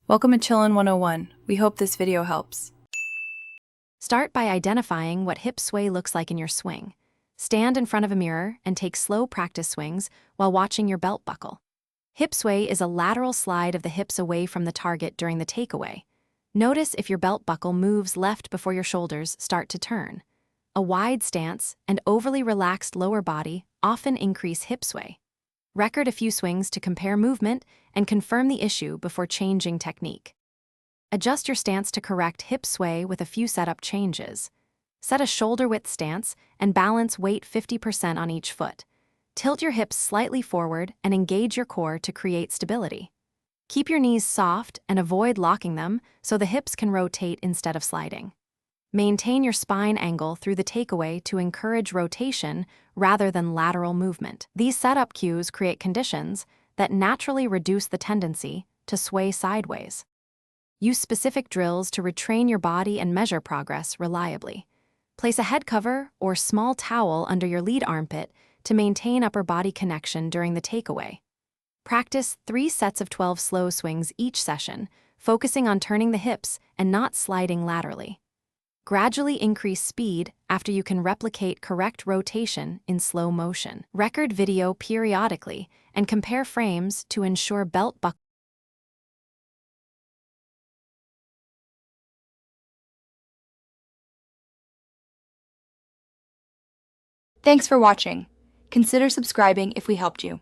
Welcome to Chillin' 101. We hope this video helps. Start by identifying what hip sway looks like in your swing. Stand in front of a mirror and take slow practice swings while watching your belt buckle. Hip sway is a lateral slide of the hips away from the target during the takeaway. Notice if your belt buckle moves left before your shoulders start to turn. A wide stance and overly relaxed lower body often increase hip sway. Record a few swings to compare movement and confirm the issue before changing technique. Adjust your stance to correct hip sway with a few setup changes. Set a shoulder-width stance and balance weight 50% on each foot. Tilt your hips slightly forward and engage your core to create stability. Keep your knees soft and avoid locking them so the hips can rotate instead of sliding. Maintain your spine angle through the takeaway to encourage rotation rather than lateral movement. These setup cues create conditions that naturally reduce the tendency to sway sideways. Use specific drills to retrain your body and measure progress reliably. Place a head cover or small towel under your lead armpit to maintain upper body connection during the takeaway. Practice 3 sets of 12 slow swings each session, focusing on turning the hips and not sliding laterally. Gradually increase speed after you can replicate correct rotation in slow motion. Record video periodically and compare frames to ensure belt buckle. Thanks for watching. Consider subscribing if we helped you.